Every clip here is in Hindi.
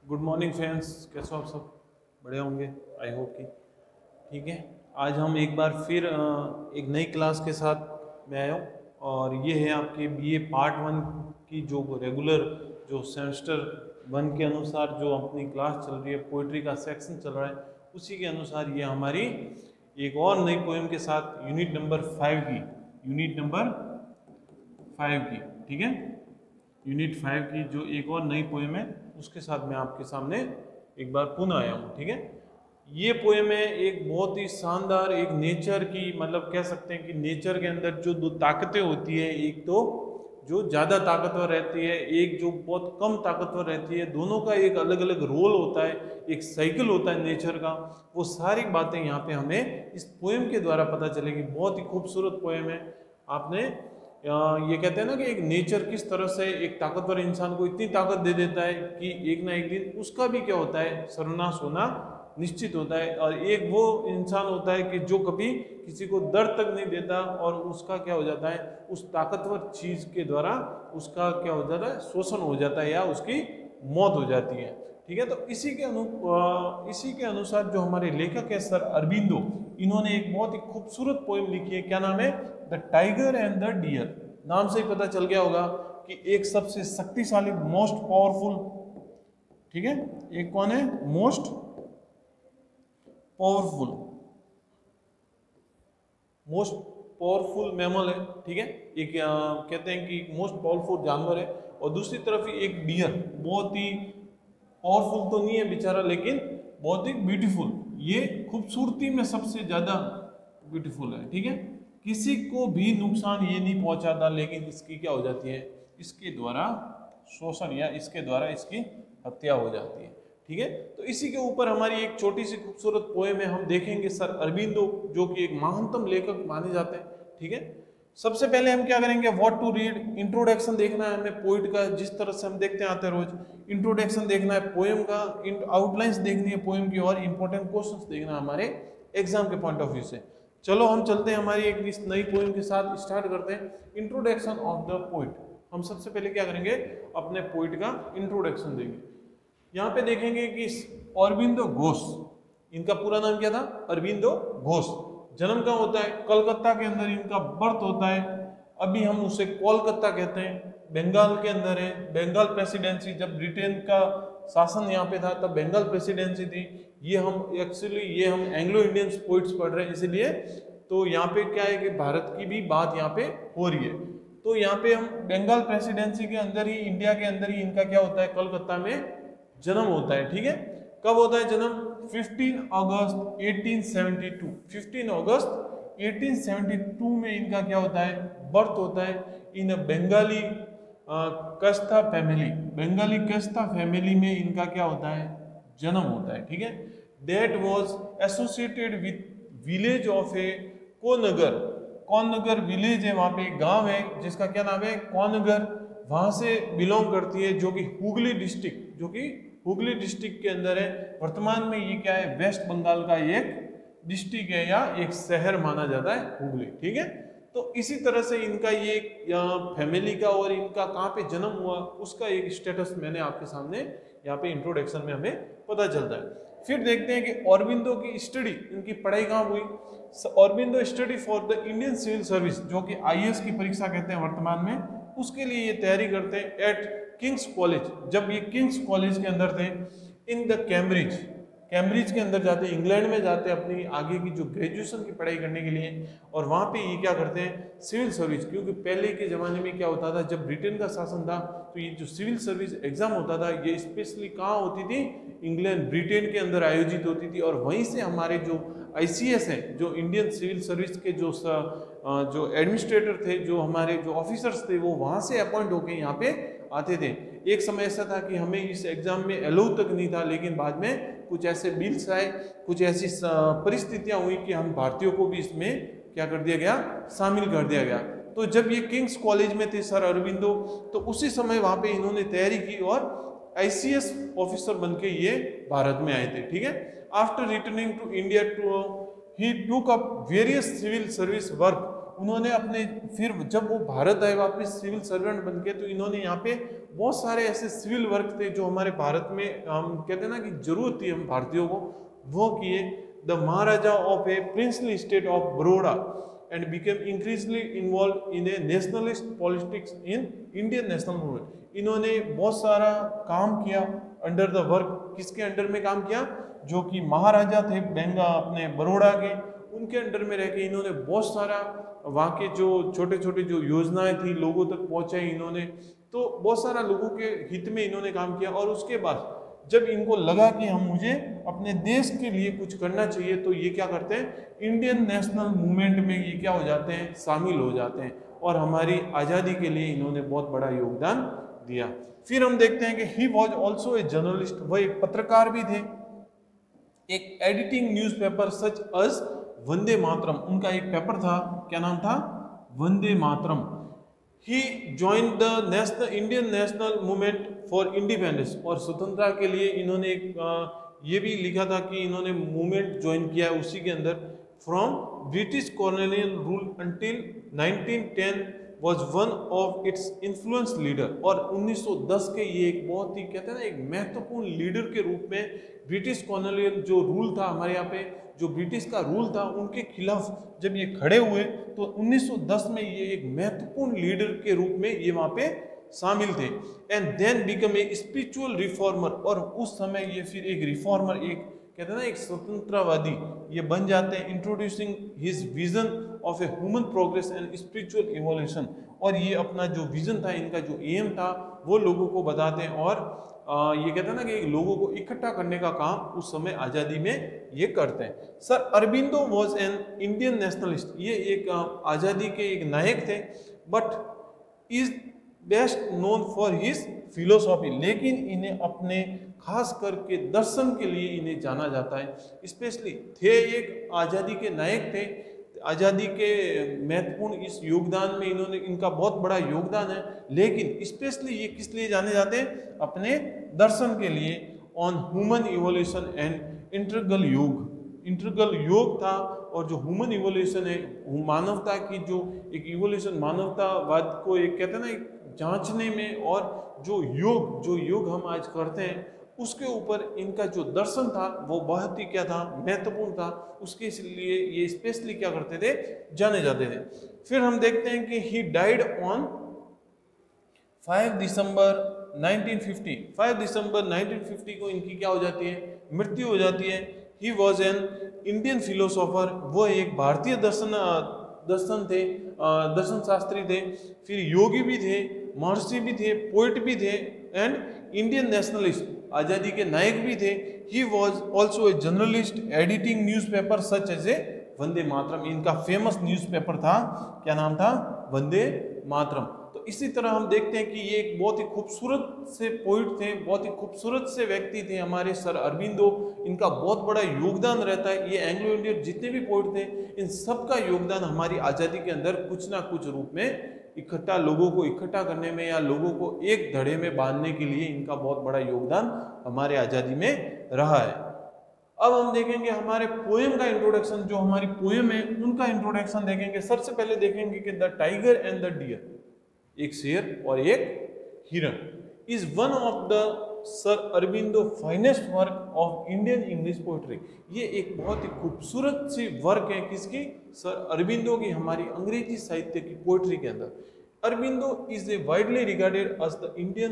गुड मॉर्निंग फ्रेंड्स, कैसे हो आप सब? बढ़िया होंगे, आई होप कि ठीक है। आज हम एक बार फिर एक नई क्लास के साथ मैं आया हूँ और ये है आपके बीए पार्ट 1 की जो रेगुलर जो सेमेस्टर 1 के अनुसार जो अपनी क्लास चल रही है, पोइट्री का सेक्शन चल रहा है, उसी के अनुसार ये हमारी एक और नई पोएम के साथ यूनिट नंबर 5 की, ठीक है। यूनिट 5 की जो एक और नई पोएम है उसके साथ मैं आपके सामने एक बार पुनः आया हूँ, ठीक है। ये पोएम है एक बहुत ही शानदार, एक नेचर की, मतलब कह सकते हैं कि नेचर के अंदर जो दो ताकतें होती है, एक तो जो ज़्यादा ताकतवर रहती है, एक जो बहुत कम ताकतवर रहती है, दोनों का एक अलग अलग रोल होता है, एक साइकिल होता है नेचर का। वो सारी बातें यहाँ पे हमें इस पोएम के द्वारा पता चलेगी। बहुत ही खूबसूरत पोएम है। आपने ये कहते हैं ना कि एक नेचर किस तरह से एक ताकतवर इंसान को इतनी ताकत दे देता है कि एक ना एक दिन उसका भी क्या होता है, सर्वनाश होना निश्चित होता है। और एक वो इंसान होता है कि जो कभी किसी को दर्द तक नहीं देता और उसका क्या हो जाता है, उस ताकतवर चीज के द्वारा उसका क्या हो जाता है, शोषण हो जाता है या उसकी मौत हो जाती है, ठीक है। तो इसी के अनुसार जो हमारे लेखक है सर अरबिंदो, इन्होंने एक बहुत ही खूबसूरत पोएम लिखी है। क्या नाम है? The tiger and the deer. नाम से ही पता चल गया होगा कि एक सबसे शक्तिशाली, मोस्ट पावरफुल, ठीक है। एक कौन है? मोस्ट पावरफुल मैमल है, ठीक है। एक कहते हैं कि मोस्ट पावरफुल जानवर है। और दूसरी तरफ ही एक डियर, बहुत ही पावरफुल तो नहीं है बेचारा, लेकिन बहुत ही ब्यूटीफुल, ये खूबसूरती में सबसे ज्यादा ब्यूटीफुल है, ठीक है। किसी को भी नुकसान ये नहीं पहुंचाता, लेकिन इसकी क्या हो जाती है, इसके द्वारा शोषण या इसके द्वारा इसकी हत्या हो जाती है, ठीक है। तो इसी के ऊपर हमारी एक छोटी सी खूबसूरत पोएम है। हम देखेंगे सर अरबिंदो, जो कि एक महानतम लेखक माने जाते हैं, ठीक है। सबसे पहले हम क्या करेंगे, व्हाट टू रीड, इंट्रोडक्शन देखना है हमें पोइट का, जिस तरह से हम देखते आते हैं रोज। इंट्रोडक्शन देखना है पोएम का, आउटलाइंस देखनी है पोएम की, और इंपॉर्टेंट क्वेश्चंस देखना है हमारे एग्जाम के पॉइंट ऑफ व्यू से। चलो हम चलते हैं हमारी एक इस नई पोएम के साथ, स्टार्ट करते हैं। Introduction of the poet. हम सबसे पहले क्या करेंगे, अपने पोइट का इंट्रोडक्शन देंगे। यहाँ पे देखेंगे कि अरबिंदो घोष, इनका पूरा नाम क्या था? अरबिंदो घोष। जन्म कहाँ होता है? कलकत्ता के अंदर इनका बर्थ होता है। अभी हम उसे कोलकाता कहते हैं, बंगाल के अंदर है। बंगाल प्रेसिडेंसी, जब ब्रिटेन का शासन यहाँ पे था तब बंगाल प्रेसिडेंसी थी। ये हम एंग्लो इंडियन पोइट्स पढ़ रहे हैं, इसलिए तो यहाँ पे क्या है कि भारत की भी बात यहाँ पे हो रही है। तो यहाँ पे हम बंगाल प्रेसिडेंसी के अंदर ही, इंडिया के अंदर ही इनका क्या होता है, कलकत्ता में जन्म होता है, ठीक है। कब होता है जन्म? 15 अगस्त 1872। 15 अगस्त 1872 में इनका क्या होता है, बर्थ होता है। इन बंगाली कस्ता फैमिली, बंगाली कस्ता फैमिली में इनका क्या होता है, जन्म होता है, ठीक है। That was associated with village of a Konnagar. Konnagar village है, वहां पे एक गांव है जिसका क्या नाम है, कोनगर। वहां से बिलोंग करती है, जो कि हुगली डिस्ट्रिक्ट के अंदर है। वर्तमान में ये क्या है, वेस्ट बंगाल का एक डिस्ट्रिक्ट है या एक शहर माना जाता है हुगली, ठीक है। तो इसी तरह से इनका ये फैमिली का और इनका कहाँ पे जन्म हुआ उसका एक स्टेटस मैंने आपके सामने यहाँ पे इंट्रोडक्शन में हमें पता चलता है। फिर देखते हैं कि अरबिंदो की स्टडी, इनकी पढ़ाई कहाँ हुई। Aurobindo study for the Indian civil service, जो कि IAS की परीक्षा कहते हैं वर्तमान में, उसके लिए ये तैयारी करते हैं एट किंग्स कॉलेज। जब ये किंग्स कॉलेज के अंदर थे, इन द कैम्ब्रिज के अंदर जाते, इंग्लैंड में जाते अपनी आगे की जो ग्रेजुएशन की पढ़ाई करने के लिए। और वहाँ पे ये क्या करते हैं, सिविल सर्विस, क्योंकि पहले के ज़माने में क्या होता था, जब ब्रिटेन का शासन था तो ये जो सिविल सर्विस एग्जाम होता था, ये स्पेशली कहाँ होती थी, इंग्लैंड, ब्रिटेन के अंदर आयोजित होती थी। और वहीं से हमारे जो ICS है, जो इंडियन सिविल सर्विस के जो एडमिनिस्ट्रेटर थे, जो हमारे जो ऑफिसर्स थे, वो वहाँ से अपॉइंट होकर यहाँ पे आते थे। एक समय ऐसा था कि हमें इस एग्जाम में अलाउ तक नहीं था, लेकिन बाद में कुछ ऐसे बिल्स आए, कुछ ऐसी परिस्थितियां हुई कि हम भारतीयों को भी इसमें क्या कर दिया गया, शामिल कर दिया गया। तो जब ये किंग्स कॉलेज में थे सर अरबिंदो, तो उसी समय वहां पे इन्होंने तैयारी की और ICS ऑफिसर बनके ये भारत में आए थे, ठीक है। After returning to India he took up various civil service work. उन्होंने अपने, फिर जब वो भारत आए वापस सिविल सर्वेंट बनके, तो इन्होंने यहाँ पे बहुत सारे ऐसे सिविल वर्क थे जो हमारे भारत में हम कहते हैं ना कि जरूरत थी हम भारतीयों को, वो किए। The maharaja of a princely state of Baroda and became increasingly involve in a nationalist politics in Indian national movement. इन्होंने बहुत सारा काम किया अंडर द वर्क, किसके अंडर में काम किया, जो कि महाराजा थे अपने बड़ौदा के, उनके अंडर में रह के इन्होंने बहुत सारा वहाँ के जो छोटे छोटे जो योजनाएं थी लोगों तक पहुँचाई इन्होंने, तो बहुत सारा लोगों के हित में इन्होंने काम किया। और उसके बाद जब इनको लगा कि मुझे अपने देश के लिए कुछ करना चाहिए, तो ये क्या करते हैं, इंडियन नेशनल मूवमेंट में ये क्या हो जाते हैं, शामिल हो जाते हैं, और हमारी आज़ादी के लिए इन्होंने बहुत बड़ा योगदान दिया। फिर हम देखते हैं कि ही वॉज ऑल्सो ए जर्नलिस्ट, वह एक पत्रकार भी थे, एक एडिटिंग न्यूज़पेपर सच अस वंदे मातरम, उनका एक पेपर था, क्या नाम था, Vande Mataram. He join the Indian national movement for independence, और स्वतंत्रता के लिए इन्होंने एक ये भी लिखा था कि इन्होंने मूवमेंट ज्वाइन किया है उसी के अंदर। From British colonial rule until 1910 was one of its influence leader, और 1910 के ये एक बहुत ही कहते हैं ना एक महत्वपूर्ण लीडर के रूप में ब्रिटिश कॉलोनियल जो रूल था हमारे यहाँ पे, जो ब्रिटिश का रूल था उनके खिलाफ जब ये खड़े हुए, तो 1910 में ये एक महत्वपूर्ण लीडर के रूप में ये वहाँ पे शामिल थे। And then become a spiritual reformer, और उस समय ये फिर एक रिफॉर्मर, एक कहते हैं ना एक स्वतंत्रवादी ये बन जाते हैं। Introducing his vision of a human progress and spiritual evolution, और ये अपना जो विजन था, इनका जो एम था, वो लोगों को बताते हैं, और ये कहते हैं ना कि लोगों को इकट्ठा करने का काम उस समय आज़ादी में ये करते हैं। Sir Aurobindo was an Indian nationalist, ये एक आज़ादी के एक नायक थे, but is best known for his philosophy, लेकिन इन्हें अपने खास करके दर्शन के लिए इन्हें जाना जाता है। स्पेशली थे एक आज़ादी के नायक थे, आज़ादी के महत्वपूर्ण इस योगदान में इन्होंने, इनका बहुत बड़ा योगदान है, लेकिन स्पेशली ये किस लिए जाने जाते हैं, अपने दर्शन के लिए। On human evolution and integral योग, इंटीग्रल योग था, और जो ह्यूमन इवोल्यूशन है, मानवता की जो एक इवोल्यूशन, मानवतावाद को एक कहते हैं ना एक जांचने में, और जो योग हम आज करते हैं उसके ऊपर इनका जो दर्शन था वो बहुत ही क्या था, महत्वपूर्ण था, उसके इसलिए ये स्पेशली क्या करते थे, जाने जाते थे। फिर हम देखते हैं कि ही डाइड ऑन 5 दिसंबर 1950, 5 दिसंबर 1950 को इनकी क्या हो जाती है, मृत्यु हो जाती है। He was an Indian philosopher, वो एक भारतीय दर्शन थे, दर्शन शास्त्री थे, फिर योगी भी थे, महर्षि भी थे, पोइट भी थे, एंड इंडियन नेशनलिस्ट, आज़ादी के नायक भी थे। He was also a journalist editing newspaper such as a Vande Mataram, इनका फेमस न्यूज़पेपर था, क्या नाम था, वंदे मातरम। तो इसी तरह हम देखते हैं कि ये एक बहुत ही खूबसूरत से पोइट थे, बहुत ही खूबसूरत से व्यक्ति थे हमारे सर अरबिंदो, इनका बहुत बड़ा योगदान रहता है। ये एंग्लो इंडियन जितने भी पोइट थे, इन सब का योगदान हमारी आज़ादी के अंदर कुछ ना कुछ रूप में इकट्ठा, लोगों को इकट्ठा करने में या लोगों को एक धड़े में बांधने के लिए इनका बहुत बड़ा योगदान हमारे आज़ादी में रहा है। अब हम देखेंगे हमारे पोएम का इंट्रोडक्शन, जो हमारी पोएम है उनका इंट्रोडक्शन देखेंगे। सबसे पहले देखेंगे कि the tiger and the deer, एक शेर और एक हिरण, is one of the Sir Aurobindo finest work of Indian English poetry. ये एक बहुत ही खूबसूरत सी वर्क है, किसकी, सर अरबिंदो की, हमारी अंग्रेजी साहित्य की पोइट्री के अंदर। Aurobindo is a widely regarded as the Indian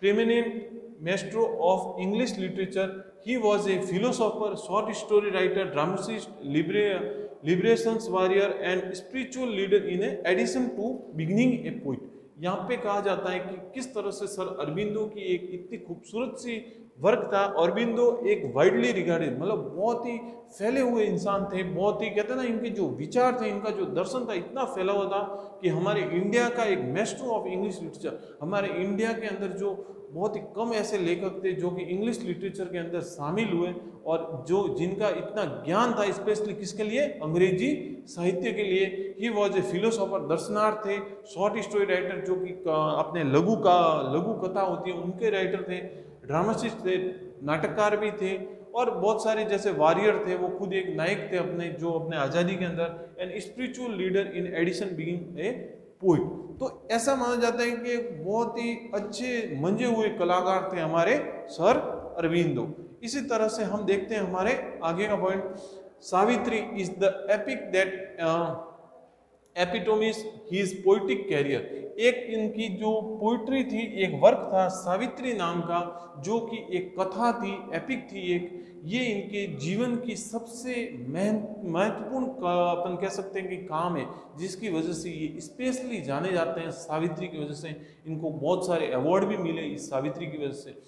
preeminent maestro of English literature. He was a philosopher, short story writer, dramatist, liberations warrior and spiritual leader in addition to beginning a poet. यहाँ पे कहा जाता है कि किस तरह से सर अरबिंदो की एक इतनी खूबसूरत सी वर्क था। अरबिंदो एक वाइडली रिगार्डेड, मतलब बहुत ही फैले हुए इंसान थे, बहुत ही कहते हैं ना, इनके जो विचार थे, इनका जो दर्शन था इतना फैला हुआ था कि हमारे इंडिया का एक मेस्ट्रो ऑफ इंग्लिश लिटरेचर, हमारे इंडिया के अंदर जो बहुत ही कम ऐसे लेखक थे जो कि इंग्लिश लिटरेचर के अंदर शामिल हुए, और जो जिनका इतना ज्ञान था स्पेशली किसके लिए, अंग्रेजी साहित्य के लिए। ही वॉज ए फिलोसोफर, दर्शनार्थ थे, शॉर्ट स्टोरी राइटर, जो कि अपने लघु कथा होती है उनके राइटर थे, ड्रामाटिस्ट थे, नाटककार भी थे, और बहुत सारे जैसे वॉरियर थे, वो खुद एक नायक थे अपने, जो अपने आज़ादी के अंदर, and spiritual leader in addition being a poet. तो ऐसा माना जाता है कि बहुत ही अच्छे मंजे हुए कलाकार थे हमारे सर अरबिंदो। इसी तरह से हम देखते हैं हमारे आगे का point, Savitri is the epic that epitomises his poetic career. एक इनकी जो पोइट्री थी, एक वर्क था सावित्री नाम का, जो कि एक कथा थी, एपिक थी एक, ये इनके जीवन की सबसे महत्वपूर्ण अपन कह सकते हैं कि काम है, जिसकी वजह से ये स्पेशली जाने जाते हैं। सावित्री की वजह से इनको बहुत सारे अवार्ड भी मिले इस सावित्री की वजह से।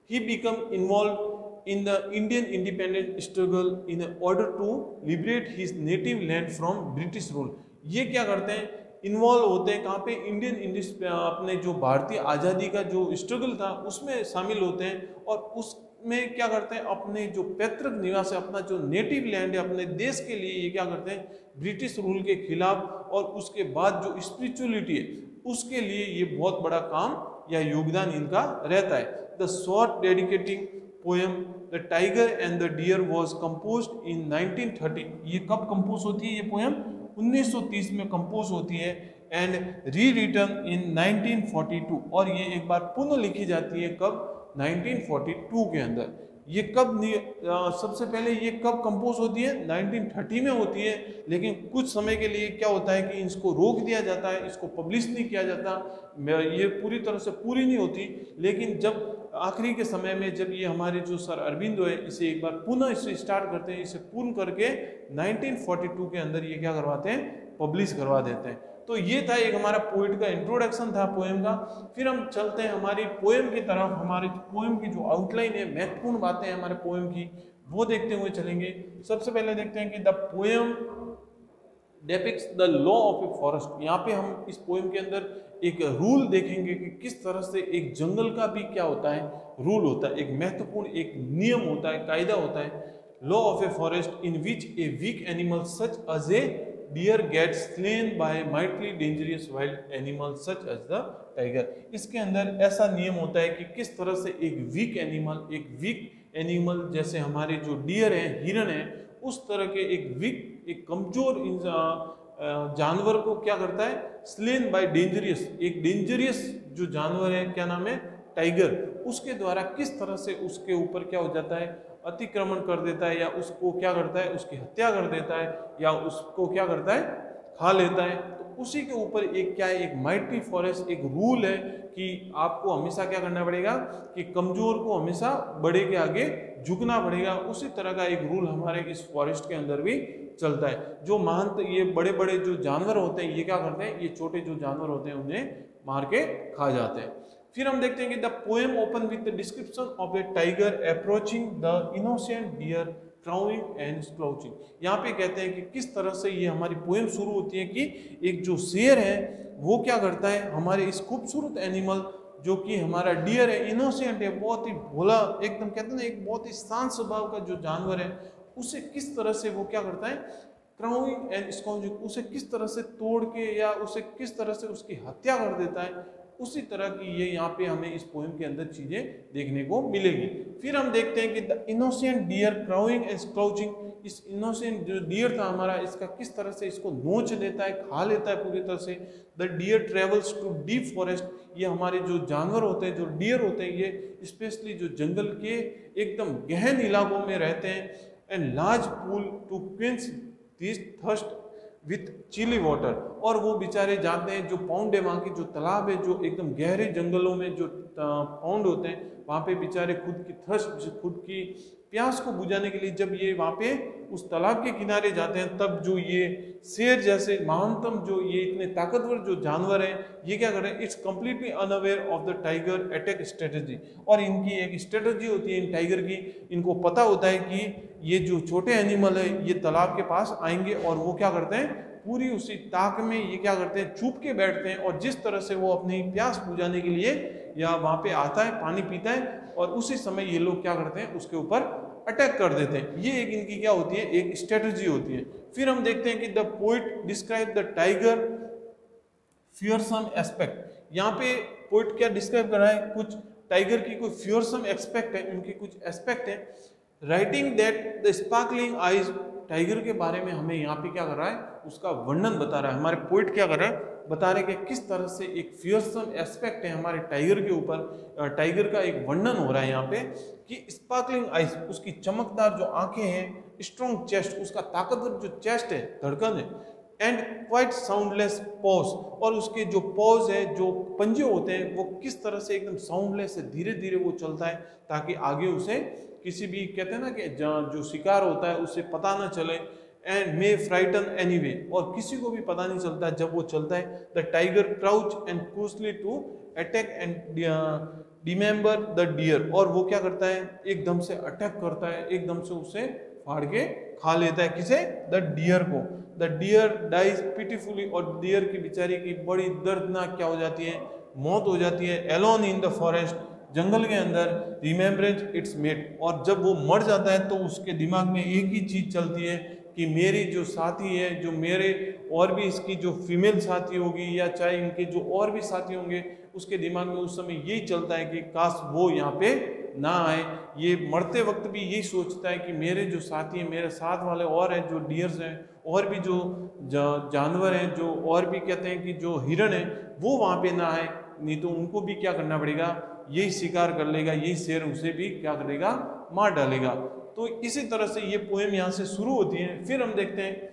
He become involve in the Indian independent struggle in order to liberate his native land from British rule। ये क्या करते हैं, इन्वॉल्व होते हैं कहाँ पे, इंडियन अपने जो भारतीय आज़ादी का जो स्ट्रगल था उसमें शामिल होते हैं, और उसमें क्या करते हैं, अपने जो पैतृक निवास है, अपना जो नेटिव लैंड है, अपने देश के लिए ये क्या करते हैं, ब्रिटिश रूल के खिलाफ, और उसके बाद जो स्पिरिचुअलिटी है उसके लिए ये बहुत बड़ा काम या योगदान इनका रहता है। The short dedicating poem the tiger and the deer was composed in 1930। ये कब कंपोज होती है ये पोएम, 1930 में कंपोज होती है, एंड री रिटन इन 1942, और ये एक बार पुनः लिखी जाती है कब, 1942 के अंदर। ये कब सबसे पहले ये कब कंपोज होती है, 1930 में होती है, लेकिन कुछ समय के लिए क्या होता है कि इसको रोक दिया जाता है, इसको पब्लिश नहीं किया जाता, ये पूरी तरह से पूरी नहीं होती। लेकिन जब आखिरी के समय में जब ये हमारे जो सर अरबिंदो है इसे एक बार पुनः इसे स्टार्ट करते हैं, इसे पूर्ण करके 1942 के अंदर ये क्या करवाते हैं, पब्लिश करवा देते हैं। तो ये था एक हमारा पोइट का इंट्रोडक्शन था पोएम का। फिर हम चलते हैं हमारी पोएम की तरफ। हमारे पोएम की जो आउटलाइन है, महत्वपूर्ण बातें हैं हमारे पोएम की, वो देखते हुए चलेंगे। सबसे पहले देखते हैं कि the poem depicts the law of a forest. यहाँ पे हम इस पोएम के अंदर एक रूल देखेंगे कि किस तरह से एक जंगल का भी क्या होता है, रूल होता है, एक महत्वपूर्ण एक नियम होता है, कायदा होता है। Law of a forest in which a weak animal such as a deer gets slain by mightily dangerous wild animal such as the tiger. इसके अंदर ऐसा नियम होता है कि किस तरह से एक वीक एनिमल जैसे हमारे जो डियर है, हिरण है, उस तरह के एक कमजोर जानवर को क्या करता है, स्लेन बाय डेंजरियस, एक डेंजरियस जो जानवर है, क्या नाम है, टाइगर, उसके द्वारा किस तरह से उसके ऊपर क्या हो जाता है, अतिक्रमण कर देता है, या उसको क्या करता है, उसकी हत्या कर देता है, या उसको क्या करता है, खा लेता है। तो उसी के ऊपर एक क्या है, एक माइटी फॉरेस्ट एक रूल है कि आपको हमेशा क्या करना पड़ेगा कि कमजोर को हमेशा बड़े के आगे झुकना पड़ेगा। उसी तरह का एक रूल हमारे इस फॉरेस्ट के अंदर भी चलता है। जो महान ये बड़े बड़े जो जानवर होते हैं, ये क्या करते हैं, ये छोटे जो जानवर होते हैं उन्हें मार के खा जाते हैं। फिर हम देखते हैं कि the poem open with the description of a tiger approaching the innocent deer crowing and crouching. यहाँ पे कहते हैं कि किस तरह से ये हमारी पोएम शुरू होती है कि एक जो शेर है वो क्या करता है, हमारे इस खूबसूरत एनिमल जो कि हमारा डियर है, इनोसेंट है, बहुत ही भोला, एकदम कहते हैं ना, एक बहुत ही शांत स्वभाव का जो जानवर है, उसे किस तरह से वो क्या करता है, क्राउइंग एंड स्क्राउचिंग, उसे किस तरह से तोड़ के या उसे किस तरह से उसकी हत्या कर देता है। उसी तरह की ये यहाँ पे हमें इस पोएम के अंदर चीजें देखने को मिलेगी। फिर हम देखते हैं कि the innocent deer crowing and स्क्राउचिंग, इस इनोसेंट जो डियर था हमारा, इसका किस तरह से इसको नोच देता है, खा लेता है पूरी तरह से। The deer travels to deep forest, ये हमारे जो जानवर होते हैं, जो डियर होते हैं, ये स्पेशली जो जंगल के एकदम गहन इलाकों में रहते हैं। And large pool to quench this thirst with chilly water, और वो बेचारे जाते हैं, जो पाउंड है वहाँ की जो तालाब है, जो एकदम गहरे जंगलों में जो पाउंड होते हैं, वहाँ पे बेचारे खुद की थर्स्ट, खुद की प्यास को बुझाने के लिए जब ये वहाँ पे उस तालाब के किनारे जाते हैं, तब जो ये शेर जैसे महानतम जो ये इतने ताकतवर जो जानवर हैं, ये क्या कर रहे हैं, it's completely unaware of the tiger attack strategy. और इनकी एक स्ट्रेटेजी होती है इन टाइगर की, इनको पता होता है कि ये जो छोटे एनिमल है ये तालाब के पास आएंगे, और वो क्या करते हैं, पूरी उसी ताक में ये क्या करते हैं, छुप के बैठते हैं, और जिस तरह से वो अपनी प्यास बुझाने के लिए या वहाँ पे आता है, पानी पीता है, और उसी समय ये लोग क्या करते हैं, उसके ऊपर अटैक कर देते हैं। ये एक इनकी क्या होती है, एक स्ट्रेटजी होती है। फिर हम देखते हैं कि the poet describe the tiger fearsome aspect. यहाँ पे पोइट क्या डिस्क्राइब कर रहा है, कुछ टाइगर की कोई फियरसम एस्पेक्ट है, उनकी कुछ एस्पेक्ट है। Writing that the sparkling eyes tiger के बारे में हमें यहाँ पे क्या कर रहा है, उसका वर्णन बता रहा है। हमारे पोइट क्या कर रहा है, बता रहे कि किस तरह से एक फियर्सम एस्पेक्ट है हमारे टाइगर के ऊपर। टाइगर का एक वर्णन हो रहा है यहाँ पे कि स्पार्कलिंग आइज, उसकी चमकदार जो आंखें हैं, स्ट्रॉन्ग चेस्ट, उसका ताकतवर जो चेस्ट है, धड़कन है, एंड क्वाइट साउंडलेस पॉज, और उसके जो पॉज है, जो पंजे होते हैं, वो किस तरह से एकदम साउंडलेस है, धीरे धीरे वो चलता है ताकि आगे उसे किसी भी, कहते हैं ना कि जो शिकार होता है उसे पता ना चले। एंड मे फ्राइटन एनीवे, और किसी को भी पता नहीं चलता जब वो चलता है। The tiger crouch and closely to attack and dismember the deer, और वो क्या करता है, एकदम से अटैक करता है, एकदम से उसे फाड़ के खा लेता है। किसे, द डियर को। द डियर डाइज पिटीफुली, और डियर की बेचारी की बड़ी दर्दनाक क्या हो जाती है, मौत हो जाती है। एलोन इन द फॉरेस्ट, जंगल के अंदर, रिमेम्बरेंस इट्स मेट, और जब वो मर जाता है तो उसके दिमाग में एक ही चीज चलती है कि मेरी जो साथी है, जो मेरे और भी इसकी जो फीमेल साथी होगी या चाहे इनके जो और भी साथी होंगे, उसके दिमाग में उस समय यही चलता है कि काश वो यहाँ पे ना आए। ये मरते वक्त भी यही सोचता है कि मेरे जो साथी हैं, मेरे साथ वाले और हैं जो डियर्स हैं, और भी जो जानवर हैं, जो और भी कहते हैं कि जो हिरण है, वो वहाँ पे ना आए, नहीं तो उनको भी क्या करना पड़ेगा, यही शिकार कर लेगा, यही शेर उसे भी क्या करेगा, मार डालेगा। तो इसी तरह से ये पोएम यहाँ से शुरू होती है। फिर हम देखते हैं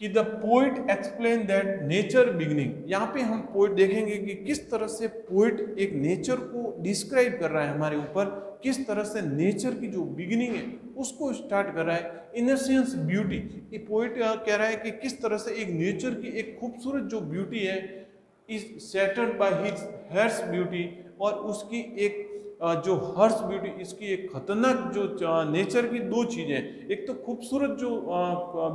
कि the poet explain that nature beginning, यहाँ पे हम पोइट देखेंगे कि किस तरह से पोइट एक नेचर को डिस्क्राइब कर रहा है हमारे ऊपर, किस तरह से नेचर की जो बिगिनिंग है उसको स्टार्ट कर रहा है। इनोसेंस ब्यूटी, ये पोइट कह रहा है कि किस तरह से एक नेचर की एक खूबसूरत जो ब्यूटी है is centred by his Harsh beauty, और उसकी एक जो हर्ष ब्यूटी, इसकी एक खतरनाक जो नेचर की दो चीज़ें, एक तो खूबसूरत जो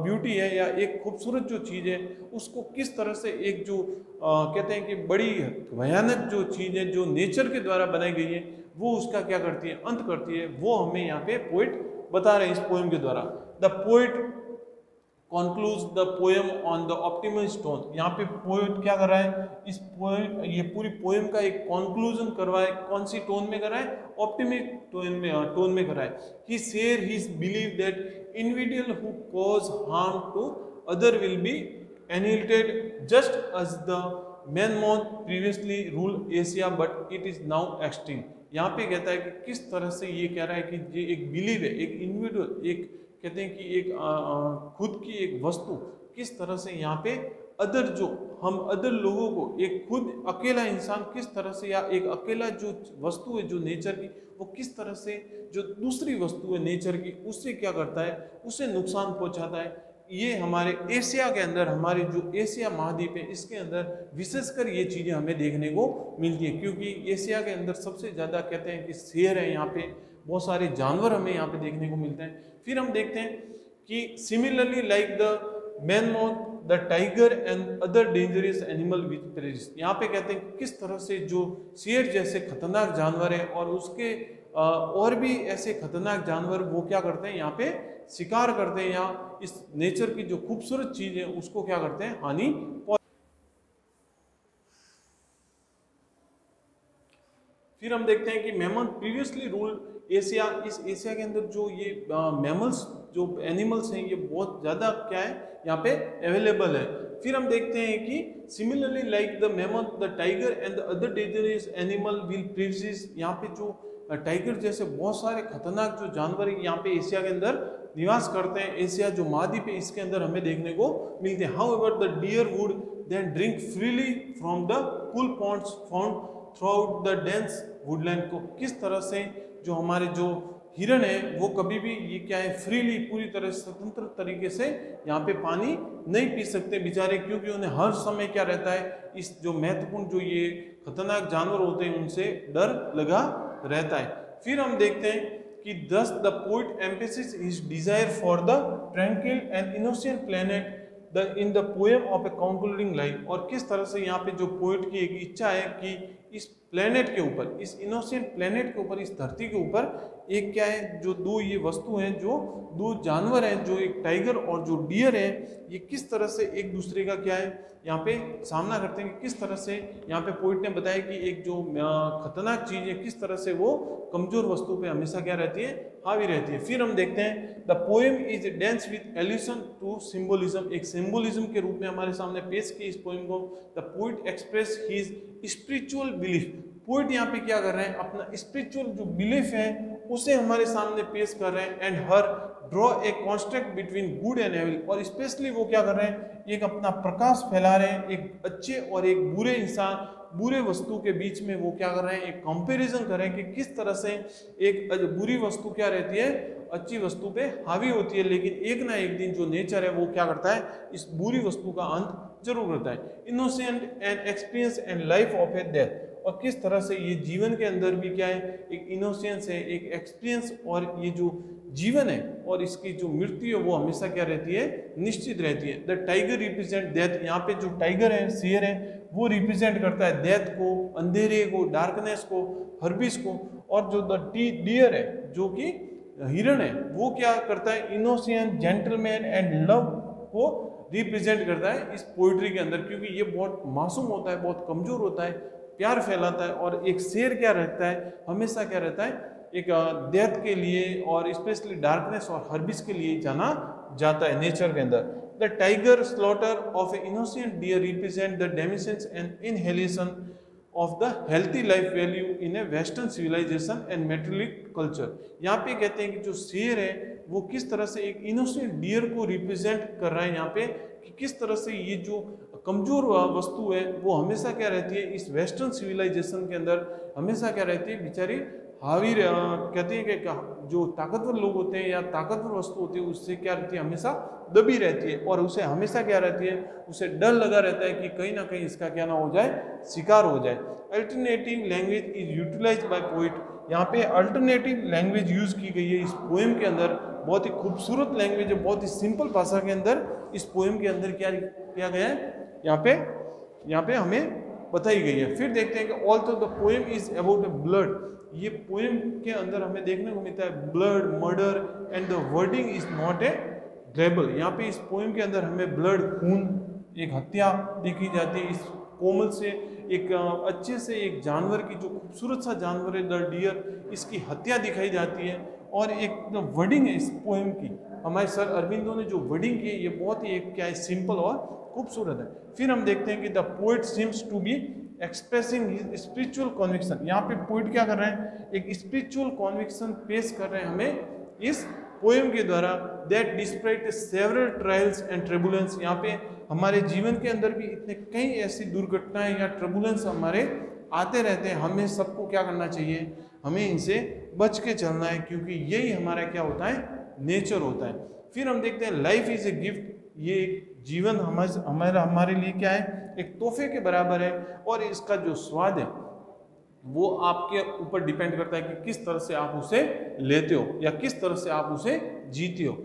ब्यूटी है या एक खूबसूरत जो चीज़ है, उसको किस तरह से एक जो कहते हैं कि बड़ी भयानक जो चीज़ है जो नेचर के द्वारा बनाई गई है, वो उसका क्या करती है, अंत करती है। वो हमें यहाँ पे पोइट बता रहे हैं इस पोएम के द्वारा। The poet concludes the poem on the optimist tone, यहाँ पे पोएट क्या कर रहा है, इस पोएम, ये पूरी पोएम का एक कंक्लूजन कर रहा है। कौन सी टोन में कर रहा है, ऑप्टिमिस्ट टोन में कर रहा है। he share his belief that individual who cause harm to other will be annihilated just as the mammoth previously ruled Asia but it is now extinct। यहाँ पे कहता है कि किस तरह से ये कह रहा है कि ये एक बिलीव है, एक इंडिविजुअल, एक कहते हैं कि एक खुद की एक वस्तु किस तरह से यहाँ पे अदर, जो हम अदर लोगों को, एक खुद अकेला इंसान किस तरह से, या एक अकेला जो वस्तु है जो नेचर की, वो किस तरह से जो दूसरी वस्तु है नेचर की, उससे क्या करता है, उसे नुकसान पहुंचाता है। ये हमारे एशिया के अंदर, हमारे जो एशिया महाद्वीप है, इसके अंदर विशेषकर ये चीज़ें हमें देखने को मिलती है, क्योंकि एशिया के अंदर सबसे ज़्यादा कहते हैं कि शेर है, यहाँ पे बहुत सारे जानवर हमें यहाँ पे देखने को मिलते हैं। फिर हम देखते हैं कि similarly like the mammoth, the tiger and other dangerous animal which perish, यहाँ पे कहते हैं किस तरह से जो शेर जैसे खतरनाक जानवर है और उसके और भी ऐसे खतरनाक जानवर वो क्या करते हैं, यहाँ पे शिकार करते हैं, या इस नेचर की जो खूबसूरत चीज है उसको क्या करते हैं, हानि। फिर हम देखते हैं कि मैमल प्रीवियसली रूल्ड एशिया, इस एशिया के अंदर जो ये मैमल्स, जो एनिमल्स हैं, ये बहुत ज़्यादा क्या है यहाँ पे अवेलेबल है। फिर हम देखते हैं कि similarly like the mammal, the tiger and the other dangerous animal will previous, यहाँ पे जो टाइगर जैसे बहुत सारे खतरनाक जो जानवर यहाँ पे एशिया के अंदर निवास करते हैं, एशिया जो महाद्वीप है इसके अंदर हमें देखने को मिलते हैं। However the deer would then drink freely from the cool ponds found throughout the dense woodland, को किस तरह से जो हमारे जो हिरण है वो कभी भी ये क्या है, फ्रीली, पूरी तरह स्वतंत्र तरीके से यहाँ पे पानी नहीं पी सकते बेचारे, क्योंकि उन्हें हर समय क्या रहता है, इस जो महत्वपूर्ण जो ये खतरनाक जानवर होते हैं उनसे डर लगा रहता है। फिर हम देखते हैं कि thus the poet emphasizes his desire for the tranquil and innocent planet in the poem of a concluding life, और किस तरह से यहाँ पे जो पोएट की एक इच्छा है कि इस प्लेनेट के ऊपर, इस इनोसेंट प्लेनेट के ऊपर, इस धरती के ऊपर एक क्या है, जो दो ये वस्तु हैं, जो दो जानवर हैं, जो एक टाइगर और जो डियर है, ये किस तरह से एक दूसरे का क्या है यहाँ पे सामना करते हैं, किस तरह से यहाँ पे पोइट ने बताया कि एक जो खतरनाक चीज है किस तरह से वो कमजोर वस्तु पे हमेशा क्या रहती है, हावी रहती है। फिर हम देखते हैं the poem is dense with allusion to symbolism, एक सिंबोलिज्म के रूप में हमारे सामने पेश की इस पोएम को। The poet express his spiritual belief, poet यहाँ पे क्या कर रहे हैं, अपना स्पिरिचुअल जो बिलीफ है उसे हमारे सामने पेश कर रहे हैं। And here draw a contract between good and evil, और स्पेशली वो क्या कर रहे हैं, एक अपना प्रकाश फैला रहे हैं, एक अच्छे और एक बुरे इंसान, बुरे वस्तु के बीच में वो क्या कर रहे हैं, एक कंपैरिजन कर रहे हैं कि किस तरह से एक बुरी वस्तु क्या रहती है, अच्छी वस्तु पे हावी होती है, लेकिन एक ना एक दिन जो नेचर है वो क्या करता है, इस बुरी वस्तु का अंत जरूर करता है। Innocent and experience and life of A death, और किस तरह से ये जीवन के अंदर भी क्या है, एक इनोसेंस है, एक एक्सपीरियंस, और ये जो जीवन है और इसकी जो मृत्यु है वो हमेशा क्या रहती है, निश्चित रहती है। द टाइगर रिप्रेजेंट डेथ, यहाँ पे जो टाइगर है, शेर है, वो रिप्रेजेंट करता है डेथ को, अंधेरे को, डार्कनेस को, हर्बिस को, और जो द डियर है जो कि हिरण है, वो क्या करता है, इनोसेंट, जेंटलमैन एंड लव को रिप्रेजेंट करता है इस पोइट्री के अंदर, क्योंकि ये बहुत मासूम होता है, बहुत कमजोर होता है, प्यार फैलाता है। और एक शेर क्या रहता है, हमेशा क्या रहता है, एक डेथ के लिए और स्पेशली डार्कनेस और हर्बिस के लिए जाना जाता है नेचर के अंदर। The tiger slaughter of a innocent deer represent the demise and inhalation of the healthy life value in a western civilisation and materialistic culture. यहाँ पे कहते हैं कि जो शेर है वो किस तरह से एक इनोसेंट डियर को रिप्रेजेंट कर रहा है यहाँ पे, कि किस तरह से ये जो कमजोर वस्तु है वो हमेशा क्या रहती है, इस वेस्टर्न सिविलाइजेशन के अंदर हमेशा क्या रहती है, बेचारी हावी कहते हैं कि जो ताकतवर लोग होते हैं या ताकतवर वस्तु होती है उससे क्या रहती है, हमेशा दबी रहती है, और उसे हमेशा क्या रहती है, उसे डर लगा रहता है कि कहीं ना कहीं इसका क्या ना हो जाए, शिकार हो जाए। Alternative language is utilized by poet, यहाँ पे अल्टरनेटिव लैंग्वेज यूज की गई है इस पोएम के अंदर, बहुत ही खूबसूरत लैंग्वेज है, बहुत ही सिंपल भाषा के अंदर इस पोएम के अंदर क्या किया गया है, यहाँ पे हमें बताई गई है। फिर देखते हैं कि also the poem is about blood, ये पोएम के अंदर हमें देखने को मिलता है blood, murder and the wording is not a ड्रेबल, यहाँ पे इस पोएम के अंदर हमें ब्लड, खून, एक हत्या देखी जाती है, इस कोमल से एक अच्छे से एक जानवर की, जो खूबसूरत सा जानवर है द डियर, इसकी हत्या दिखाई जाती है। और एक वर्डिंग है इस पोएम की, हमारे सर अरविंदो ने जो वर्डिंग की है ये बहुत ही एक क्या है, सिंपल और खूबसूरत है। फिर हम देखते हैं कि the poet seems to be expressing his spiritual conviction, यहाँ पे पोइट क्या कर रहे हैं, एक स्पिरिचुअल कॉन्विक्शन पेश कर रहे हैं हमें इस पोएम के द्वारा। That despite several trials and turbulence, यहाँ पे हमारे जीवन के अंदर भी इतने कई ऐसी दुर्घटनाएं या ट्रबुलेंस हमारे आते रहते हैं, हमें सबको क्या करना चाहिए, हमें इनसे बच के चलना है, क्योंकि यही हमारा क्या होता है, नेचर होता है। फिर हम देखते हैं लाइफ इज ए गिफ्ट, ये जीवन हमारे लिए क्या है, एक तोहफे के बराबर है, और इसका जो स्वाद है वो आपके ऊपर डिपेंड करता है कि किस तरह से आप उसे लेते हो या किस तरह से आप उसे जीते हो।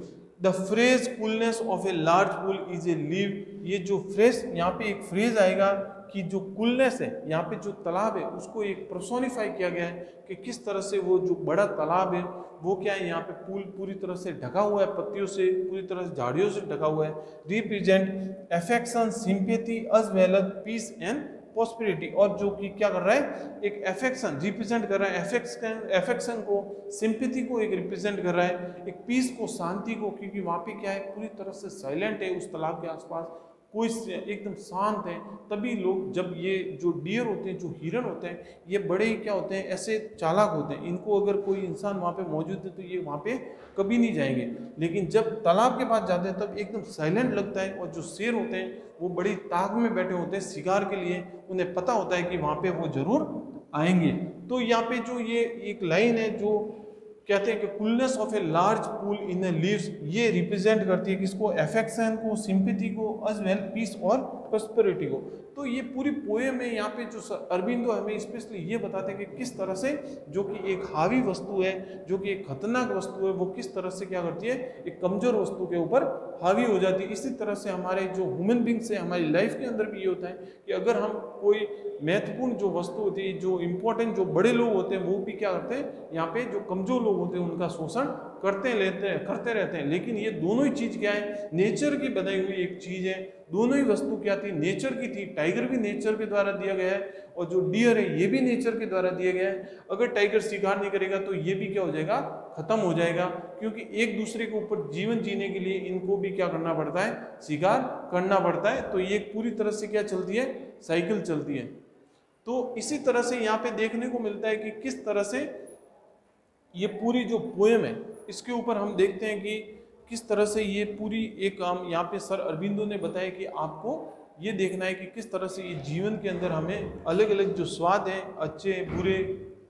The phrase coolness of a large pool is a leave, ये जो फ्रेज यहाँ पे एक फ्रेज आएगा कि जो कूलनेस है, यहाँ पे जो तालाब है उसको एक पर्सोनिफाई किया गया है कि किस तरह से वो जो बड़ा तालाब है वो क्या है, यहाँ पे पूल पूरी तरह से ढका हुआ है, पत्तियों से, पूरी तरह से झाड़ियों से ढका हुआ है। Represent affection, sympathy as well as peace and prosperity, और जो कि क्या कर रहा है, एक एफेक्शन रिप्रेजेंट कर रहा है, एफेक्शन को, सिंपैथी को एक रिप्रेजेंट कर रहा है, एक पीस को, शांति को, क्योंकि वहाँ पे क्या है, पूरी तरह से साइलेंट है, उस तालाब के आसपास कोई एकदम शांत है। तभी लोग, जब ये जो डियर होते हैं, जो हिरण होते हैं, ये बड़े ही क्या होते हैं, ऐसे चालाक होते हैं, इनको अगर कोई इंसान वहाँ पे मौजूद है तो ये वहाँ पे कभी नहीं जाएंगे, लेकिन जब तालाब के पास जाते हैं तब एकदम साइलेंट लगता है। और जो शेर होते हैं वो बड़ी ताक में बैठे होते हैं शिकार के लिए, उन्हें पता होता है कि वहाँ पे वो जरूर आएंगे। तो यहाँ पे जो ये एक लाइन है जो कहते हैं कि coolness of a large pool in A leaves, ये रिप्रेजेंट करती है किसको, एफेक्शन को, सिंपैथी को, एज वेल पीस और प्रॉस्पेरिटी को। तो ये पूरी पोएम में यहाँ पे जो अरबिंदो हमें स्पेशली ये बताते हैं कि किस तरह से जो कि एक हावी वस्तु है, जो कि एक खतरनाक वस्तु है, वो किस तरह से क्या करती है, एक कमजोर वस्तु के ऊपर हावी हो जाती है। इसी तरह से हमारे जो ह्यूमन बींग्स है, हमारी लाइफ के अंदर भी ये होता है कि अगर हम कोई महत्वपूर्ण जो वस्तु होती है, जो इंपॉर्टेंट जो बड़े लोग होते हैं, वो भी क्या करते हैं, यहाँ पे जो कमजोर लोग होते हैं उनका शोषण करते रहते हैं। लेकिन ये दोनों ही चीज क्या है, नेचर की बनाई हुई एक चीज है। दोनों ही वस्तु क्या थी, नेचर की थी। टाइगर भी नेचर के द्वारा दिया गया है और जो डियर है ये भी नेचर के द्वारा दिया गया है। अगर टाइगर शिकार नहीं करेगा तो ये भी क्या हो जाएगा, खत्म हो जाएगा, क्योंकि एक दूसरे के ऊपर जीवन जीने के लिए इनको भी क्या करना पड़ता है, शिकार करना पड़ता है। तो ये पूरी तरह से क्या चलती है, साइकिल चलती है। तो इसी तरह से यहाँ पे देखने को मिलता है कि किस तरह से ये पूरी जो पोएम है, इसके ऊपर हम देखते हैं कि किस तरह से ये पूरी एक यहाँ पे सर अरबिंदो ने बताया कि आपको ये देखना है कि किस तरह से ये जीवन के अंदर हमें अलग अलग जो स्वाद है, अच्छे बुरे,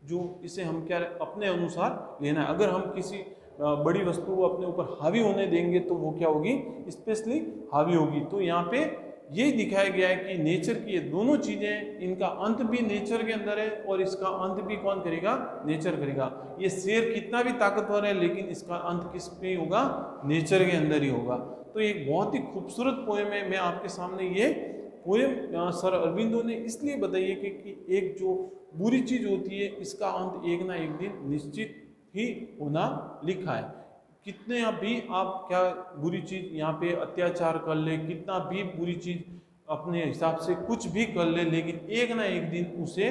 जो इसे हम क्या अपने अनुसार लेना है। अगर हम किसी बड़ी वस्तु को अपने ऊपर हावी होने देंगे तो वो क्या होगी, स्पेशली हावी होगी। तो यहाँ पे ये दिखाया गया है कि नेचर की ये दोनों चीजें, इनका अंत भी नेचर के अंदर है और इसका अंत भी कौन करेगा, नेचर करेगा। ये शेर कितना भी ताकतवर है लेकिन इसका अंत किस पे होगा, नेचर के अंदर ही होगा। तो एक बहुत ही खूबसूरत पोएम है। मैं आपके सामने ये पोएम सर अरबिंदो ने इसलिए बताई है कि एक जो बुरी चीज होती है इसका अंत एक ना एक दिन निश्चित ही होना लिखा है। कितने भी आप क्या बुरी चीज यहाँ पे अत्याचार कर ले, कितना भी बुरी चीज अपने हिसाब से कुछ भी कर ले, लेकिन एक ना एक दिन उसे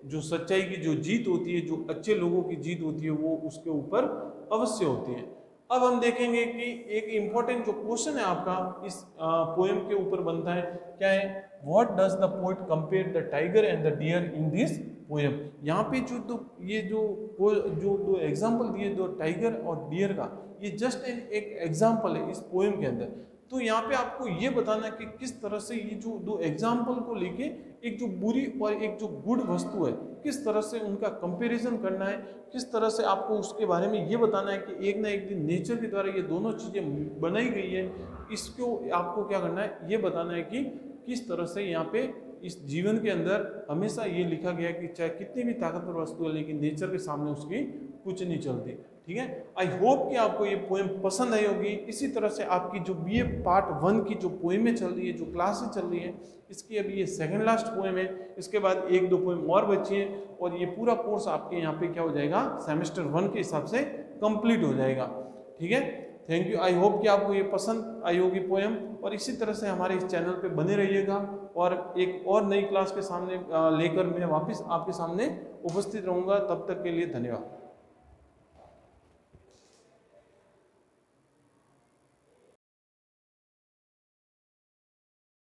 जो सच्चाई की जो जीत होती है, जो अच्छे लोगों की जीत होती है, वो उसके ऊपर अवश्य होती है। अब हम देखेंगे कि एक इम्पोर्टेंट जो क्वेश्चन है आपका इस पोएम के ऊपर बनता है, क्या है, what does the poet compare the tiger and the deer in this poem. यहाँ पे जो दो एग्जाम्पल दिए, दो टाइगर और डियर का, ये जस्ट एक एग्जाम्पल है इस पोएम के अंदर। तो यहाँ पे आपको ये बताना कि किस तरह से ये जो दो एग्जाम्पल को लेके एक जो बुरी और एक जो गुड वस्तु है, किस तरह से उनका कंपैरिजन करना है, किस तरह से आपको उसके बारे में ये बताना है कि एक ना एक दिन नेचर के द्वारा ये दोनों चीज़ें बनाई गई है। इसको आपको क्या करना है, ये बताना है कि किस तरह से यहाँ पे इस जीवन के अंदर हमेशा ये लिखा गया है कि चाहे कितनी भी ताकतवर वस्तु है लेकिन नेचर के सामने उसकी कुछ नहीं चलती। ठीक है, आई होप कि आपको ये पोएम पसंद आई होगी। इसी तरह से आपकी जो BA पार्ट 1 की जो पोएमें चल रही है, जो क्लासेस चल रही है, इसकी अभी ये सेकंड लास्ट पोएम है। इसके बाद 1-2 पोएम और बची हैं और ये पूरा कोर्स आपके यहाँ पे क्या हो जाएगा, सेमेस्टर 1 के हिसाब से कंप्लीट हो जाएगा। ठीक है, थैंक यू। आई होप कि आपको ये पसंद आई होगी पोएम, और इसी तरह से हमारे इस चैनल पे बने रहिएगा और एक और नई क्लास के सामने लेकर मैं वापस आपके सामने उपस्थित रहूँगा। तब तक के लिए धन्यवाद।